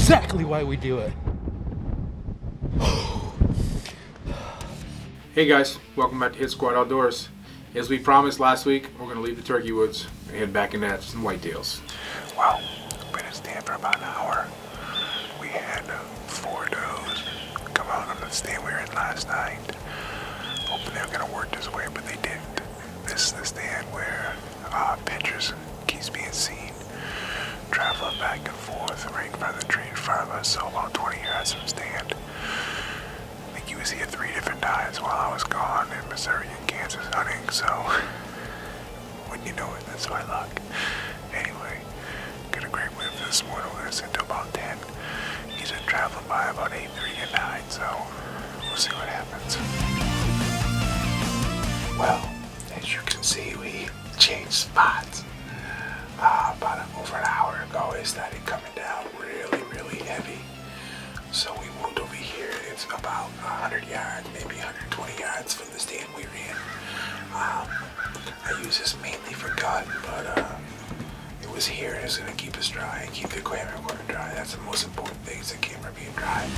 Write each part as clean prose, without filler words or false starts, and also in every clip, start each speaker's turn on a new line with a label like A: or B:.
A: exactly why we do it.
B: Hey guys, welcome back to Hitsquad Outdoors. As we promised last week, we're going to leave the turkey woods and head back into some whitetails.
C: Well, we've been in stand for about an hour. We had 4 does come out on the stand we were in last night. Hoping they were going to work this way, but they didn't. This is the stand where pictures keeps being seen, traveling back and forth right in front of the tree in front of us, so about 20 yards from the stand. I think he was here 3 different times while I was gone in Missouri and Kansas hunting, so wouldn't you know it, that's my luck. Anyway, got a great whip this morning. We're going to sit till about 10. He's been traveling by about 8:30 at night, so we'll see what happens. Well, as you can see, we changed spots. About over an hour ago, it started coming down really heavy. So we moved over here. It's about 100 yards, maybe 120 yards from the stand we were in. I use this mainly for gun, but it was here and it's going to keep us dry and keep the camera dry. That's the most important thing, is the camera being dry.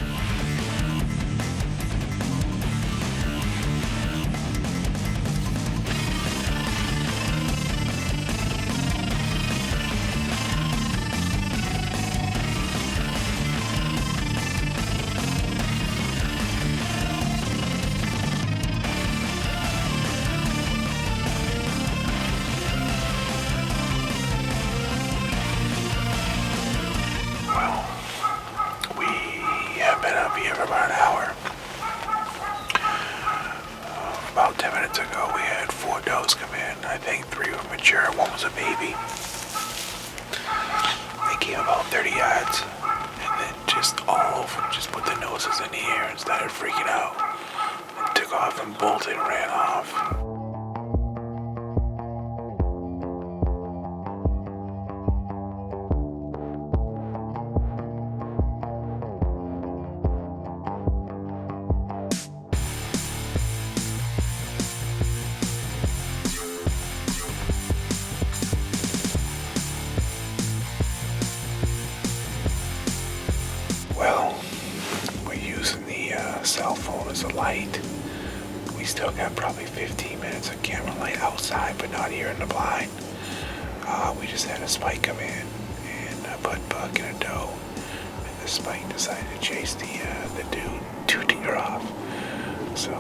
C: For about an hour. About 10 minutes ago, we had 4 does come in. I think 3 were mature, 1 was a baby. They came about 30 yards, and then just all of them just put their noses in the air and started freaking out. And took off and bolted and ran off. Well, we're using the cell phone as a light. We still got probably 15 minutes of camera light outside, but not here in the blind. We just had a spike come in, and a bud buck and a doe. And the spike decided to chase the 2 deer off. So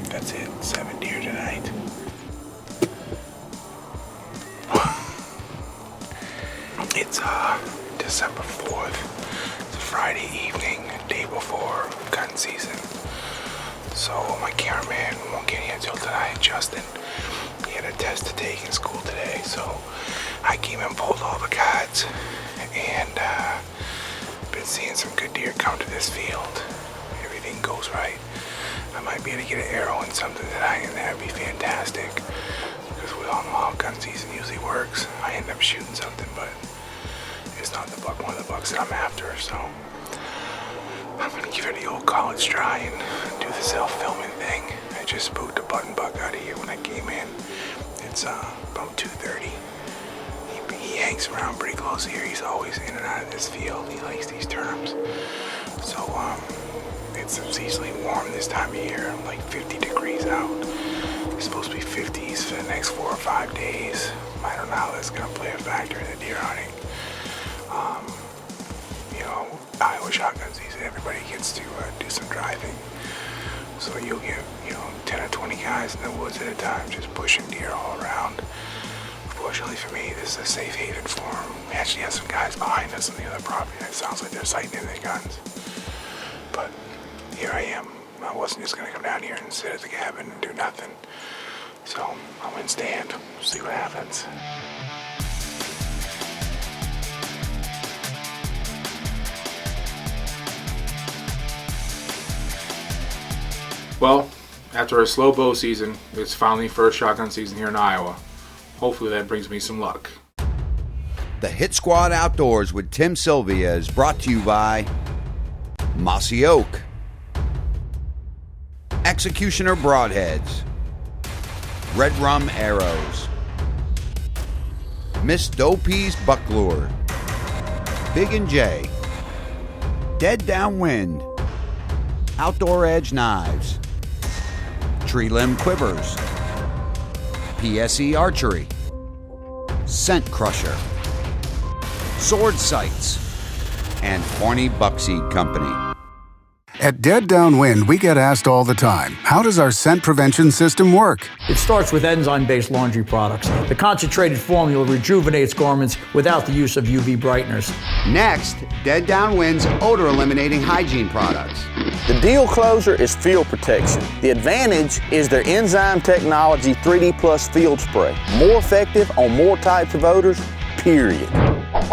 C: that's it, 7 deer tonight. It's December 4th. Friday evening, day before gun season. So my cameraman won't get here until tonight, Justin. He had a test to take in school today, so I came and pulled all the cards, and been seeing some good deer come to this field. Everything goes right. I might be able to get an arrow and something tonight, and that'd be fantastic, because we all know how gun season usually works. I end up shooting something, but it's not the buck, one of the bucks that I'm after, so I'm gonna give it the old college try and do the self-filming thing. I just spooked a button buck out of here when I came in. It's about 2:30. He hangs around pretty close here. He's always in and out of this field. He likes these terms. So it's seasonally warm this time of year, like 50 degrees out. It's supposed to be 50s for the next 4 or 5 days. I don't know how that's gonna play a factor in the deer hunting. Iowa shotgun season, everybody gets to do some driving. So you'll get, 10 or 20 guys in the woods at a time just pushing deer all around. Fortunately for me, this is a safe haven for them. We actually have some guys behind us on the other property. It sounds like they're sighting in their guns. But here I am. I wasn't just gonna come down here and sit at the cabin and do nothing. So I went stand, see what happens.
B: Well, after a slow bow season, it's finally first shotgun season here in Iowa. Hopefully that brings me some luck.
D: The Hit Squad Outdoors with Tim Sylvia is brought to you by Mossy Oak, Executioner Broadheads, Red Rum Arrows, Miss Dope's Buck Lure, Big and J, Dead Downwind, Outdoor Edge Knives, Tree Limb Quivers, PSE Archery, Scent Crusher, Sword Sights, and Horny Buckseed Company.
A: At Dead Downwind, we get asked all the time, how does our scent prevention system work?
E: It starts with enzyme-based laundry products. The concentrated formula rejuvenates garments without the use of UV brighteners.
D: Next, Dead Downwind's odor-eliminating hygiene products.
F: The deal closer is field protection. The advantage is their enzyme technology 3D Plus field spray. More effective on more types of odors, period.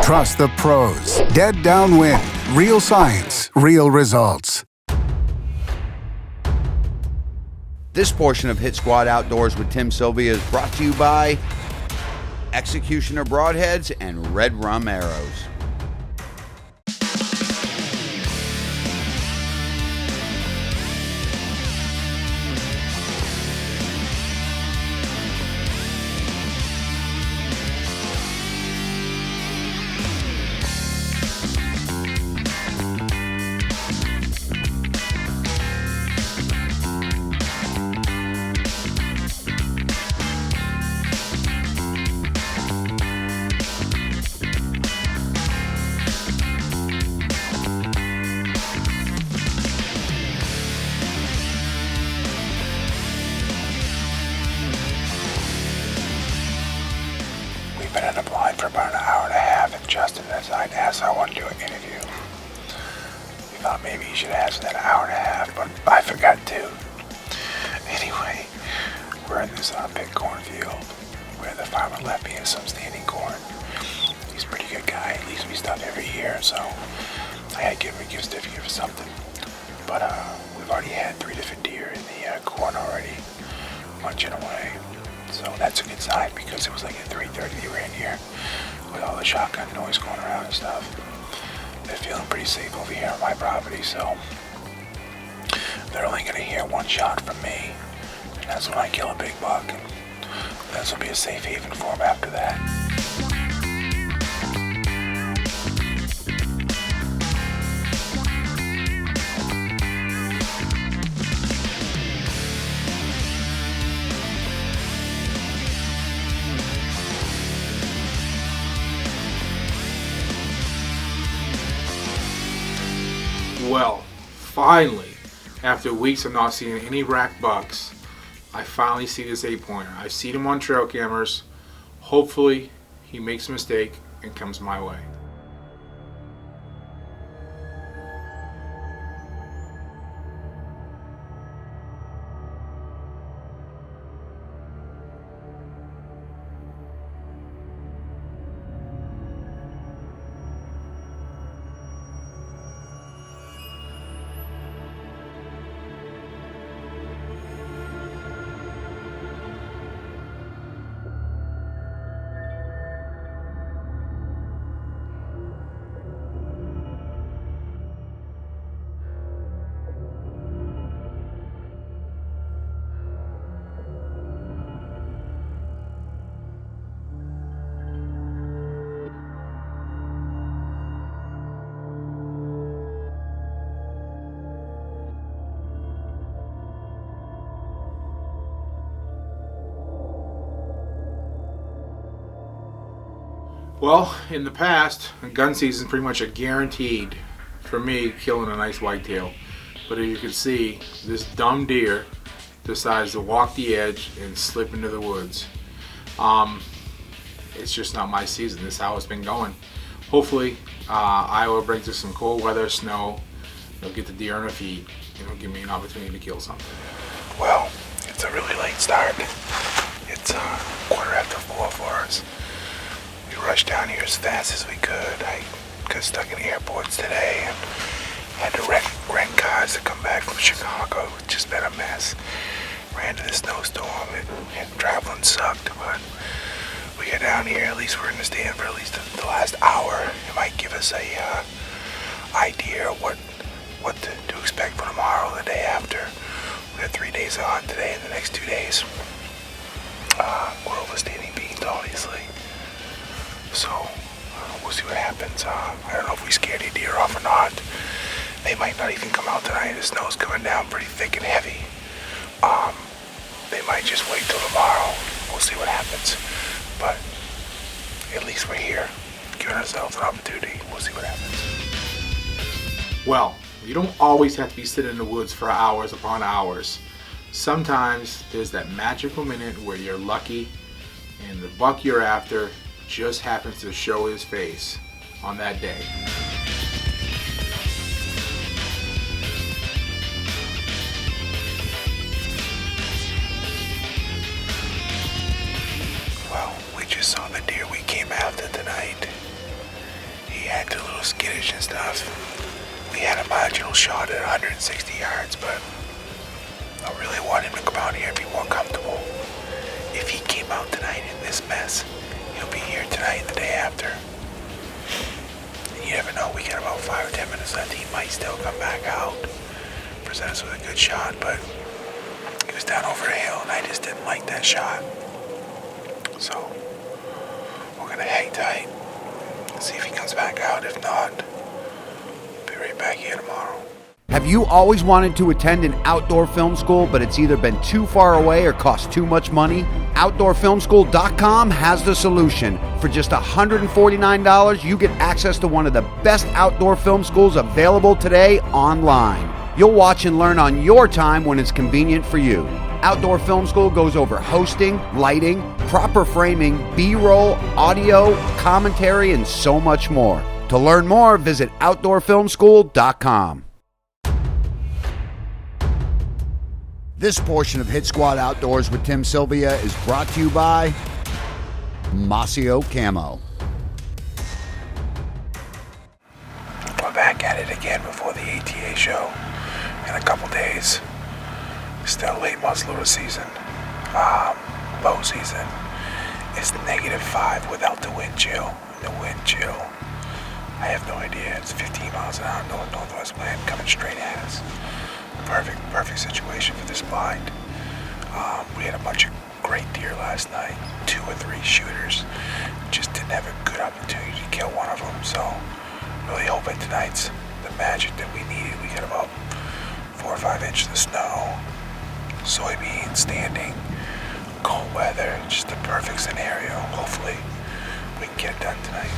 A: Trust the pros. Dead Downwind. Real science, real results.
D: This portion of Hit Squad Outdoors with Tim Sylvia is brought to you by Executioner Broadheads and Red Rum Arrows.
C: We've been in the blind for about an hour and a half, and Justin decided to ask I want to do an interview. We thought maybe he should ask that an hour and a half, but I forgot to. Anyway, we're in this big cornfield where the farmer left me some standing corn. He's a pretty good guy. He leaves me stuff every year, so I had to give him a gift certificate for something. But we've already had 3 different deer in the corn already, munching away. So that's a good sign, because it was like at 3:30 they were in here with all the shotgun noise going around and stuff. They're feeling pretty safe over here on my property, so they're only going to hear one shot from me, and that's when I kill a big buck, and this will be a safe haven for them after that.
B: Well, finally, after weeks of not seeing any rack bucks, I finally see this 8-pointer. I've seen him on trail cameras. Hopefully, he makes a mistake and comes my way. Well, in the past, gun season is pretty much a guaranteed for me killing a nice whitetail. But as you can see, this dumb deer decides to walk the edge and slip into the woods. It's just not my season. This is how it's been going. Hopefully, Iowa brings us some cold weather, snow. It'll get the deer on their feet, and it'll give me an opportunity to kill something.
C: Well, it's a really late start. It's 4:15 for us. We rushed down here as fast as we could. I got stuck in airports today and had to rent cars to come back from Chicago. It's just been a mess. Ran into the snowstorm and traveling sucked, but we get down here. At least we're in the stand for at least the last hour. It might give us a idea of what to expect for tomorrow, the day after. We got 3 days on today and the next 2 days. We're overstanding beans, obviously. So we'll see what happens. I don't know if we scared any deer off or not. They might not even come out tonight. The snow's coming down pretty thick and heavy. They might just wait till tomorrow. We'll see what happens. But at least we're here, giving ourselves an opportunity. We'll see what happens.
B: Well, you don't always have to be sitting in the woods for hours upon hours. Sometimes there's that magical minute where you're lucky and the buck you're after just happens to show his face on that day.
C: Well, we just saw the deer we came after tonight. He acted a little skittish and stuff. We had a marginal shot at 160 yards, but I really want him to come out here and be more comfortable. If he came out tonight in this mess, he'll be here tonight and the day after. And you never know, we got about 5 or 10 minutes left. He might still come back out, present us with a good shot, but he was down over a hill and I just didn't like that shot. So, we're gonna hang tight and see if he comes back out. If not, we'll be right back here tomorrow.
D: Have you always wanted to attend an outdoor film school, but it's either been too far away or cost too much money? OutdoorFilmSchool.com has the solution. For just $149, you get access to one of the best outdoor film schools available today online. You'll watch and learn on your time when it's convenient for you. Outdoor Film School goes over hosting, lighting, proper framing, B-roll, audio, commentary, and so much more. To learn more, visit OutdoorFilmSchool.com. This portion of Hit Squad Outdoors with Tim Sylvia is brought to you by Masio Camo.
C: We're back at it again before the ATA show in a couple days. Still late muzzleloader season, bow season. It's -5 without the wind chill. The wind chill, I have no idea. It's 15 miles an hour northwest wind coming straight at us. Perfect situation for this blind. We had a bunch of great deer last night, 2 or 3 shooters. Just didn't have a good opportunity to kill one of them. So really hoping tonight's the magic that we needed. We got about 4 or 5 inches of snow, soybeans standing, cold weather, just the perfect scenario. Hopefully we can get it done tonight.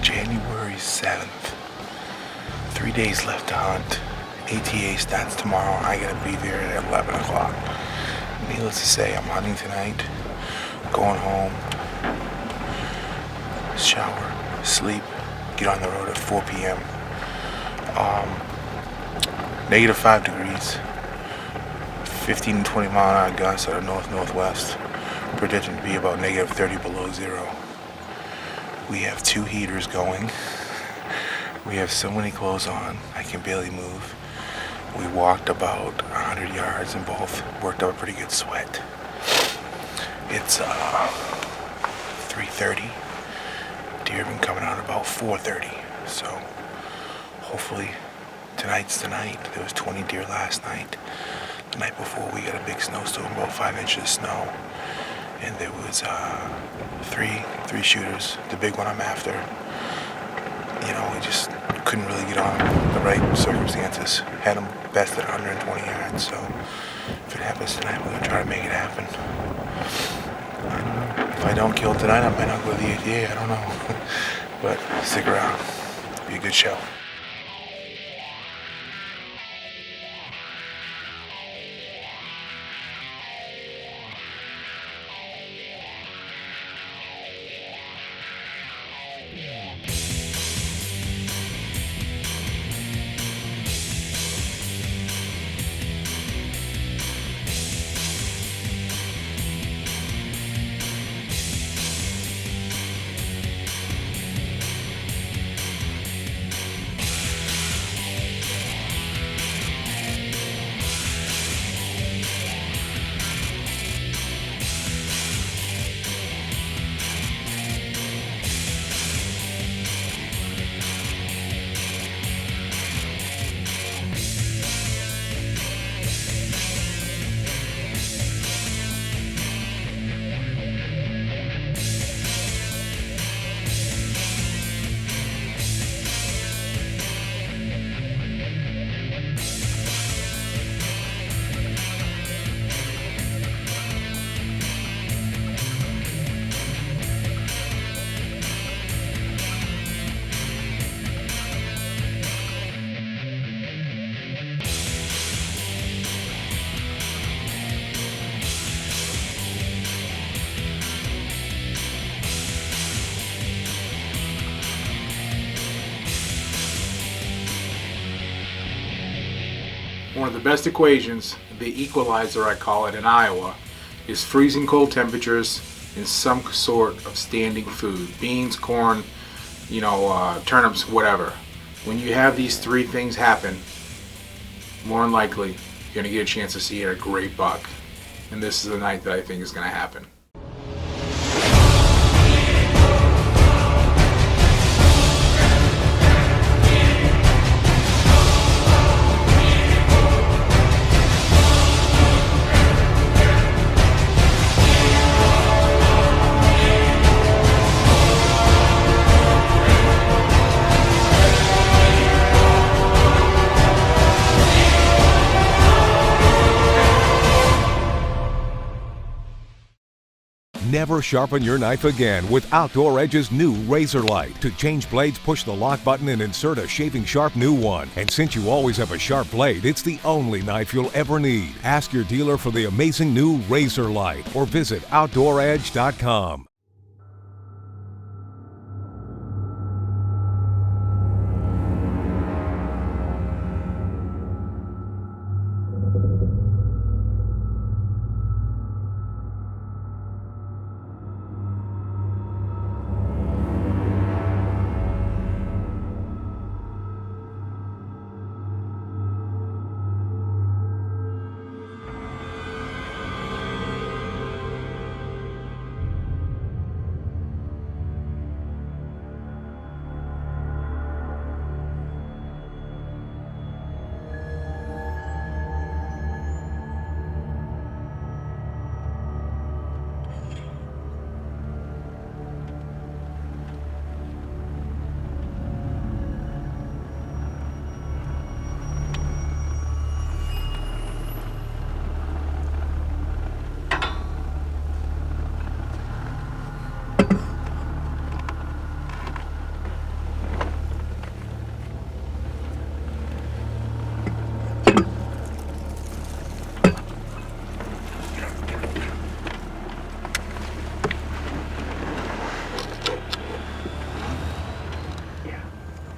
C: January 7th. 3 days left to hunt. ATA starts tomorrow. I gotta be there at 11 o'clock. Needless to say, I'm hunting tonight. Going home. Shower. Sleep. Get on the road at 4 p.m. -5 degrees. 15 to 20 mile an hour gusts out of northwest. Predicted to be about -30 below zero. We have 2 heaters going. We have so many clothes on, I can barely move. We walked about 100 yards and both worked up a pretty good sweat. It's 3:30. Deer have been coming out about 4:30. So hopefully tonight's the night. There was 20 deer last night. The night before we got a big snowstorm, about 5 inches of snow. And there was three shooters. The big one I'm after, we just couldn't really get on the right circumstances. Had them best at 120 yards. So if it happens tonight, we're gonna try to make it happen. I don't know. If I don't kill tonight, I might not go to the ATA. I don't know. But stick around. It'll be a good show.
B: one of the best equations, the equalizer I call it in Iowa, is freezing cold temperatures and some sort of standing food. Beans, corn, turnips, whatever. When you have these three things happen, more than likely, you're going to get a chance to see a great buck. And this is the night that I think is going to happen.
G: Never sharpen your knife again with Outdoor Edge's new Razor Light. To change blades, push the lock button and insert a shaving sharp new one. And since you always have a sharp blade, it's the only knife you'll ever need. Ask your dealer for the amazing new Razor Light or visit OutdoorEdge.com.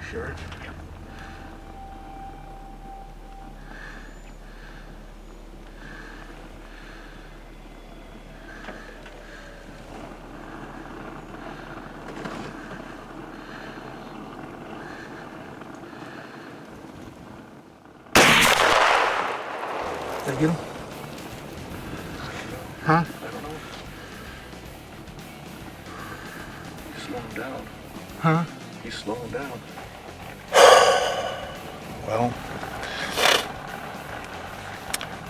C: Sure. Did I get him? Huh? I don't know. He's slowing down. Huh? He's slowing down. Well,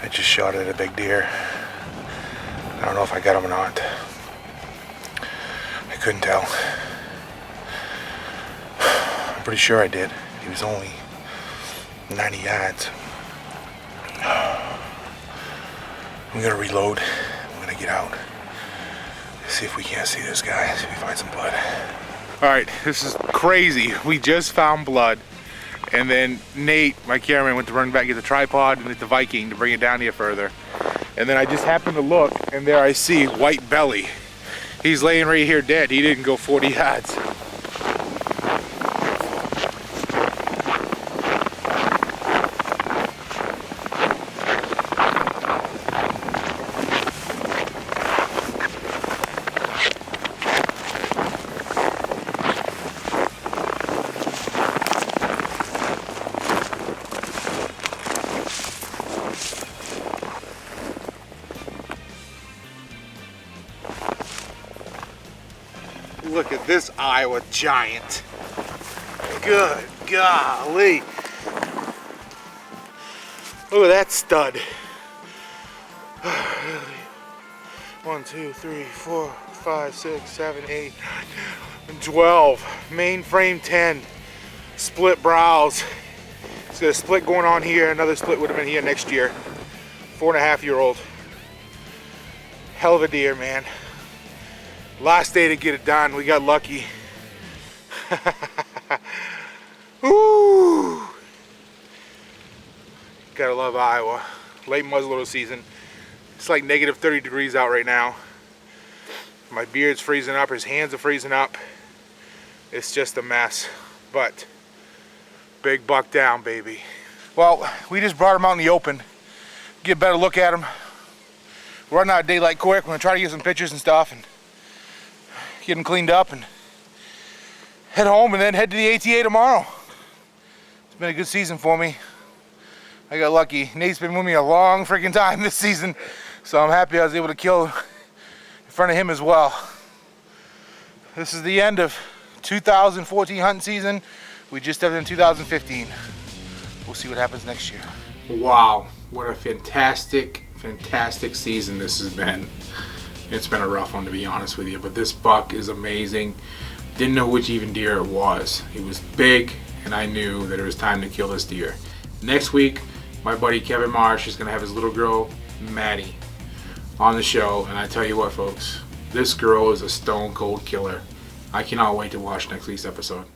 C: I just shot at a big deer. I don't know if I got him or not. I couldn't tell. I'm pretty sure I did. He was only 90 yards. I'm gonna reload. I'm gonna get out. See if we can't see this guy. See if we find some blood. All right, this is crazy. We just found blood. And then Nate, my cameraman, went to run back, get the tripod and get the Viking to bring it down here further. And then I just happened to look, and there I see white belly. He's laying right here dead. He didn't go 40 yards. Look at this Iowa giant. Good golly. Look at that stud. 1, 2, 3, 4, 5, 6, 7, 8, 9, 12. Mainframe 10. Split brows. It's got a split going on here. Another split would have been here next year. 4.5-year-old. Hell of a deer, man. Last day to get it done. We got lucky. Ooh. Gotta love Iowa. Late muzzleloader season. It's like negative 30 degrees out right now. My beard's freezing up. His hands are freezing up. It's just a mess. But big buck down, baby. Well, we just brought him out in the open. Get a better look at him. We're running out of daylight quick. We're gonna try to get some pictures and stuff and get him cleaned up and head home and then head to the ATA tomorrow. It's been a good season for me. I got lucky. Nate's been with me a long freaking time this season, so I'm happy I was able to kill in front of him as well. This is the end of 2014 hunting season. We just started in 2015. We'll see what happens next year.
B: Wow, what a fantastic season this has been. It's been a rough one, to be honest with you, but this buck is amazing. Didn't know which even deer it was. He was big, and I knew that it was time to kill this deer. Next week, my buddy Kevin Marsh is going to have his little girl, Maddie, on the show, and I tell you what, folks, this girl is a stone cold killer. I cannot wait to watch next week's episode.